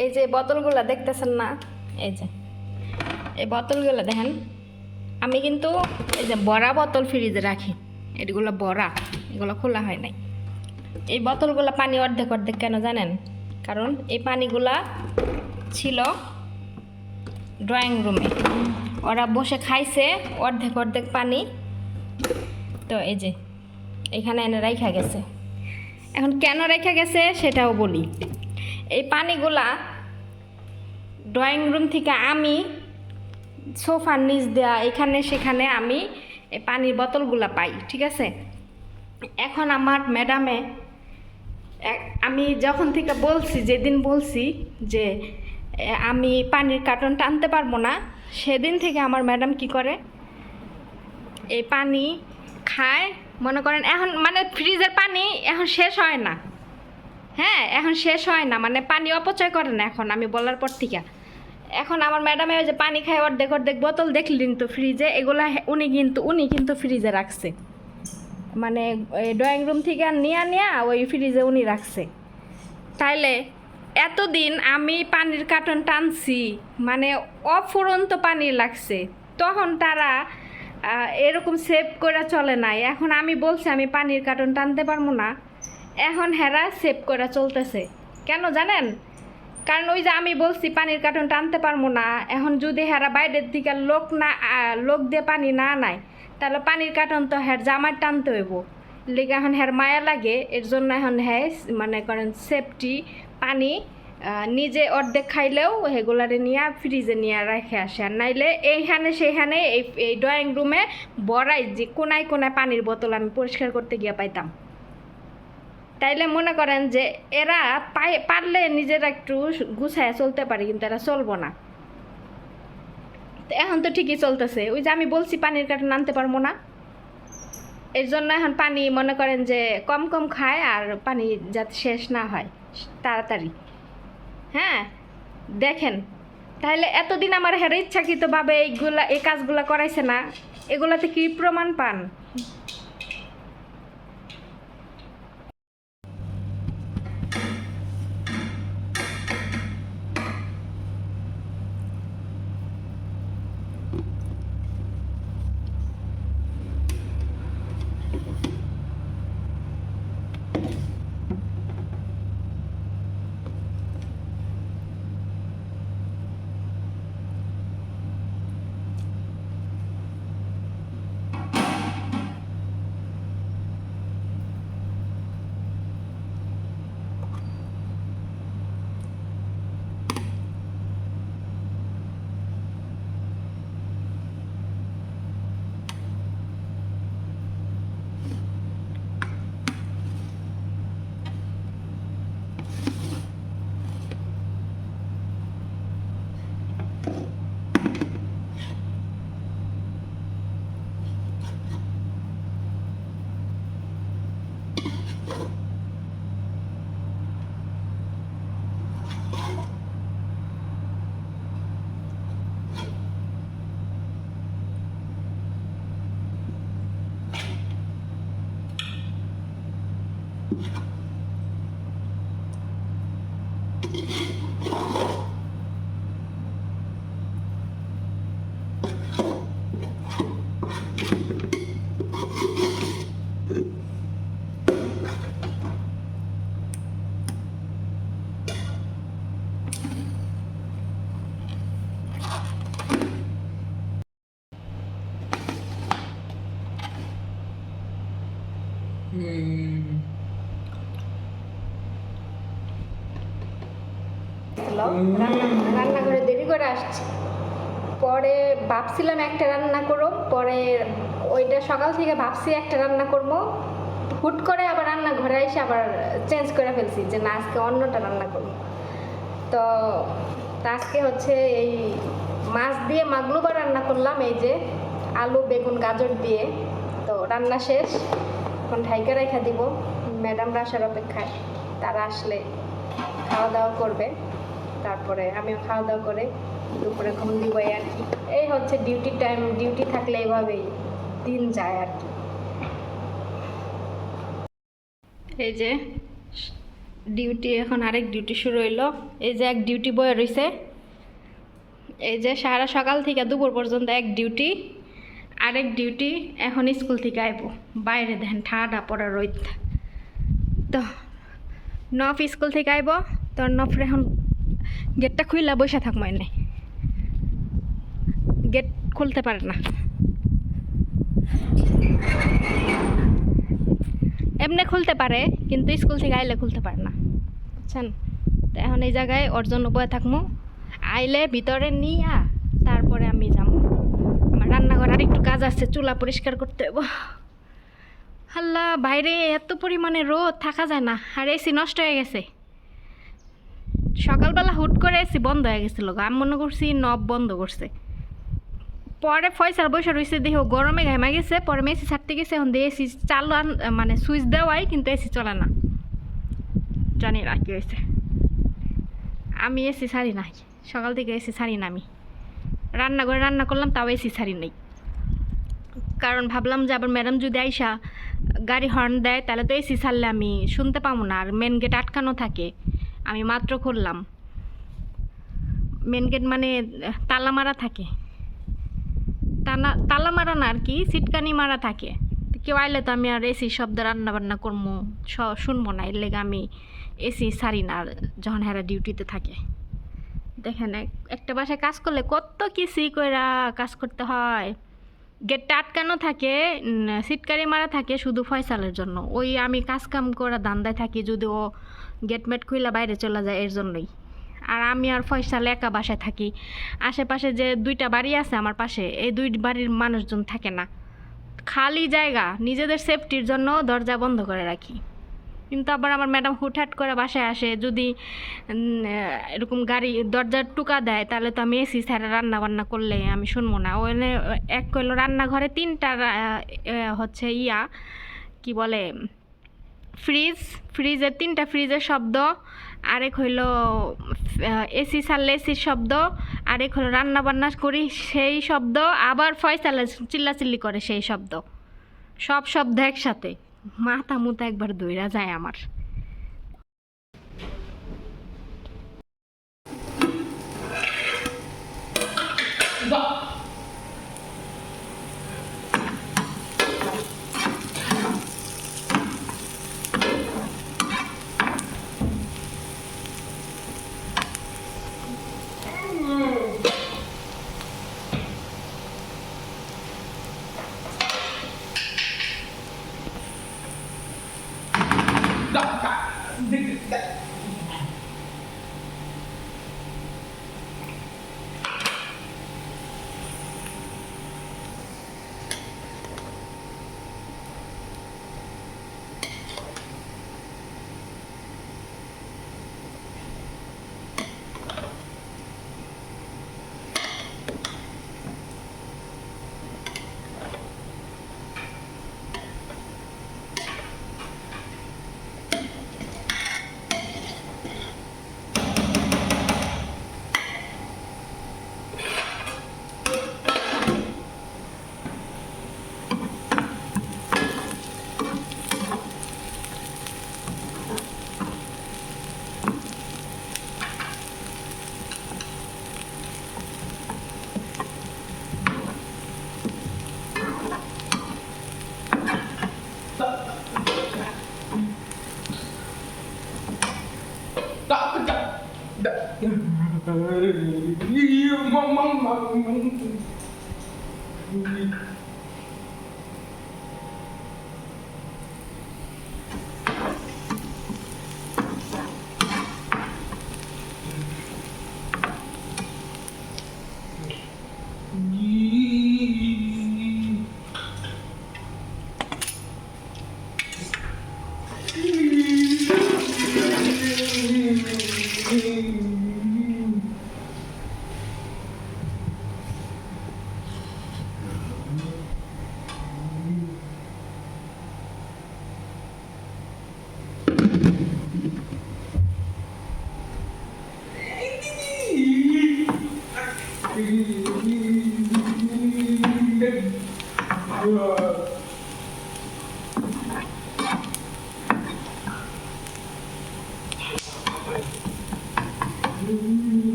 এই যে বোতলগুলো দেখতেছেন না, এই যে এই বোতলগুলো দেখেন, আমি কিন্তু এই যে বড়া বোতল ফ্রিজে রাখি, এগুলো বড়া, এগুলো খোলা হয় নাই। এই বোতলগুলো পানি অর্ধেক অর্ধেক কেন জানেন? কারণ এই পানিগুলা ছিল ড্রয়িং রুমে, ওরা বসে খাইছে অর্ধেক অর্ধেক পানি, তো এই যে এখানে এনে রাইখা গেছে। এখন কেন রেখে গেছে সেটাও বলি। এই পানিগুলা ড্রয়িং রুম থেকে আমি সোফার নিচ দেওয়া এখানে সেখানে আমি এই পানির বোতলগুলা পাই, ঠিক আছে। এখন আমার ম্যাডামে, আমি যখন থেকে বলছি, যেদিন বলছি যে আমি পানির কার্টনটা আনতে পারবো না, সেদিন থেকে আমার ম্যাডাম কি করে, এই পানি খায়। মনে করেন এখন মানে ফ্রিজের পানি এখন শেষ হয় না, হ্যাঁ এখন শেষ হয় না, মানে পানি অপচয় করে না এখন আমি বলার পর থেকে। এখন আমার ম্যাডামে ওই যে পানি খায় অর্ধেক অর্ধেক বোতল দেখলেন তো ফ্রিজে, এগুলা উনি কিন্তু ফ্রিজে রাখছে, মানে ড্রয়িং রুম থেকে নিয়ে ওই ফ্রিজে উনি রাখছে। তাইলে এতদিন আমি পানির কার্টন টানছি, মানে অফুরন্ত পানি লাগছে, তখন তারা এরকম সেভ করে চলে নাই। এখন আমি বলছি আমি পানির কার্টন টানতে পারবো না, এখন হেরা সেভ করে চলতেছে। কেন জানেন? কারণ ওই যে আমি বলছি পানির কার্টন টানতে পারবো না, এখন যদি হেরা বাইরের দিকে লোক দিয়ে পানি না নেয়, তাহলে পানির কার্টন তো হ্যার জামার টানতে হইব, লেগে এখন হ্যার মায়া লাগে। এর জন্য এখন হ্যাঁ মনে করেন সেফটি পানি নিজে অর্ধেক খাইলেও সেগুলারে নিয়ে ফ্রিজে নিয়ে রেখে আসে। আর নাইলে এইখানে সেইখানে এই ড্রয়িং রুমে বড়াই যে কোনায় কোনায় পানির বোতল আমি পরিষ্কার করতে গিয়ে পাইতাম। তাইলে মনে করেন যে এরা পারলে নিজেরা একটু গুছায় চলতে পারে, কিন্তু এরা চলবো না। এখন তো ঠিকই চলতেছে, ওই যে আমি বলছি পানির কার্টন আনতে পারবো না, এর জন্য এখন পানি মনে করেন যে কম কম খায়, আর পানি যাতে শেষ না হয় তাড়াতাড়ি। হ্যাঁ দেখেন, তাহলে এতদিন আমার হেরে ইচ্ছাকৃতভাবে এই কাজগুলা করাইছে না, এগুলাতে কি প্রমাণ পান? রান্নাঘরে দেরি করে আসছি, পরে ভাবছিলাম একটা রান্না করব, পরে ওইটা সকাল থেকে ভাবছি একটা রান্না করবো, হুট করে আবার রান্নাঘরে এসে আবার চেঞ্জ করে ফেলছি যে না আজকে অন্যটা রান্না করবো। তো আজকে হচ্ছে এই মাছ দিয়ে মাগলুবা রান্না করলাম, এই যে আলু বেগুন গাজর দিয়ে। তো রান্না শেষ, এখন ঢাইকা রেখে দিব, ম্যাডামরা আসার অপেক্ষায়, তারা আসলে খাওয়া দাওয়া করবে, তারপরে আমিও খাওয়া দাওয়া করে দুপুরে ঘুম দিব। আর কি এই হচ্ছে ডিউটি টাইম, ডিউটি থাকলে এইভাবেই দিন যায় আর কি। এই যে ডিউটি এখন আরেক ডিউটি শুরু হইলো। এই যে এক ডিউটি বয়ে রয়েছে, এই যে সারা সকাল থেকে দুপুর পর্যন্ত এক ডিউটি, আরেক ডিউটি এখন স্কুল থেকে আইব। বাইরে দেখেন ঠাডা পড়া রোদ। তো নফ স্কুল থেকে আইব, তো নফরে এখন গেটটা খুললা বসে থাকবো, এনে গেট খুলতে পারে না, এমনি খুলতে পারে কিন্তু স্কুল থেকে আইলে খুলতে পারে না, বুঝছেন? তো এখন এই জায়গায় ওর জন্য বয়ে থাকবো, আইলে ভিতরে নিয়া তারপরে আমি যাবো। আমার রান্নাঘর আর একটু কাজ আছে, চুলা পরিষ্কার করতে হবে। আল্লাহ, বাইরে এত পরিমাণে রোদ, থাকা যায় না। আর এসি নষ্ট হয়ে গেছে, সকালবেলা হুট করে এসি বন্ধ হয়ে গেছিলো, আমি মনে করছি নব বন্ধ করছে। পরে ফয়সাল বসে রয়েছে, দেখো গরমে ঘামা গেছে, পরে এসি ছাড়তে গেছে, এখন দিয়ে এসি চালু মানে সুইচ দেওয়াই কিন্তু এসি চলে না, জানি না কি হয়েছে। আমি এসি ছাড়ি নাই, সকাল থেকে এসি ছাড়ি না। আমি রান্নাঘরে রান্না করলাম, তাও এসি ছাড়ি নাই, কারণ ভাবলাম যে আবার ম্যাডাম যদি আইসা গাড়ি হর্ন দেয় তাহলে তো এসি ছাড়লে আমি শুনতে পাবো না, আর মেন গেট আটকানো থাকে। আমি মাত্র করলাম, মেন গেট মানে তালা মারা থাকে, তালা মারা না আর কি, সিটকানি মারা থাকে। কেউ আইলে তো আমি আর এসি শব্দ রান্না বান্না করবো শুনবো না, এর লেগে আমি এসি ছাড়ি না যখন হেরা ডিউটিতে থাকে। দেখেন একটা বাসায় কাজ করলে কত কিছুই কইরা কাজ করতে হয়। গেটটা আটকানো থাকে, সিটকারি মারা থাকে শুধু ফয়সালের জন্য। ওই আমি কাজ কাম করে ধান্দায় থাকি, যদি ও গেটমেট খুইলা বাইরে চলে যায় এর জন্যই। আর আমি আর ফয়সাল একা বাসায় থাকি, আশেপাশে যে দুইটা বাড়ি আছে আমার পাশে, এই দুই বাড়ির মানুষজন থাকে না, খালি জায়গা, নিজেদের সেফটির জন্য দরজা বন্ধ করে রাখি। কিন্তু আবার আমার ম্যাডাম হুটহাট করে বাসায় আসে, যদি এরকম গাড়ি দরজার টুকা দেয় তাহলে তো আমি এসি ছাড়া রান্না বান্না করলে আমি শুনবো না। ওখানে এক কইলো রান্নাঘরে 3টা হচ্ছে কি বলে ফ্রিজের 3টা ফ্রিজের শব্দ, আরেক হইল এসি ছাড়লে এসির শব্দ, আরেক হলো রান্না বান্না করি সেই শব্দ, আবার ফয়সালে চিল্লাচিল্লি করে সেই শব্দ, সব শব্দ একসাথে। মাথা মুথা একবার দইরা যায় আমার।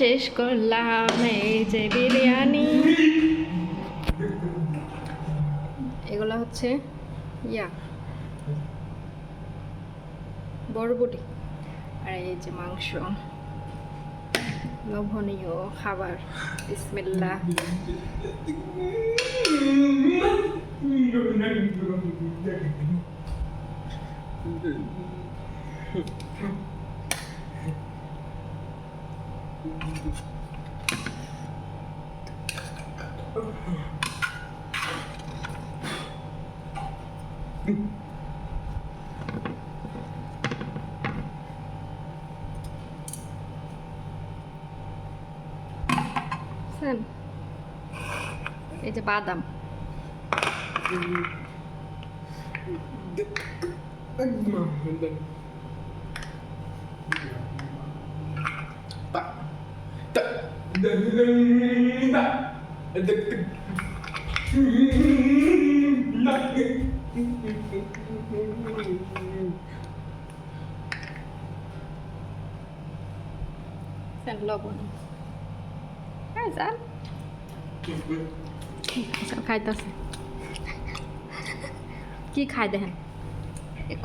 শেষ করলাম এই যে বিরিয়ানি। এগুলো হচ্ছে বরবটি, আর এই যে মাংস। লোভনীয় খাবার, বিসমিল্লাহ। এই যে বাদাম, লবণ। খাইতেছে কি খাই দেখেন,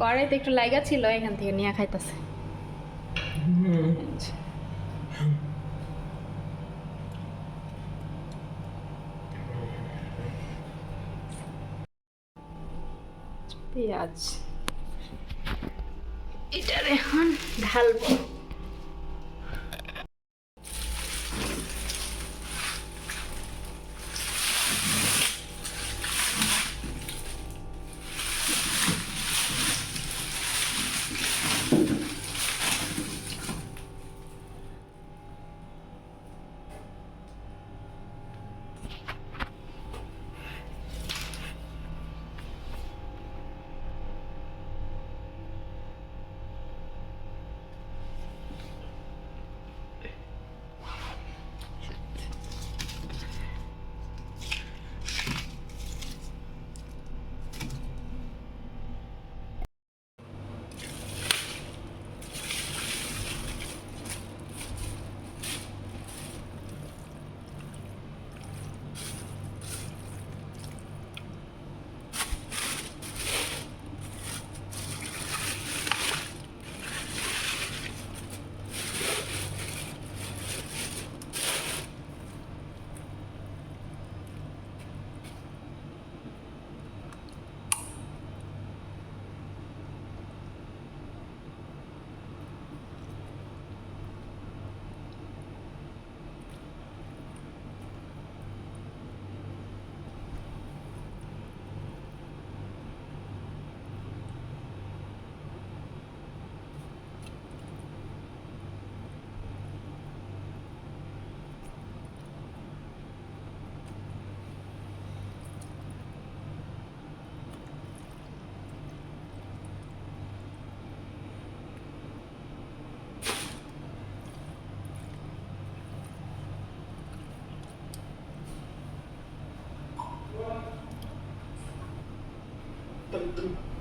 কড়াইতে একটু লাগা ছিল, এখান থেকে নিয়ে খাইতেছে। পেঁয়াজ এটার এখন ঢালবো। Tum, tum.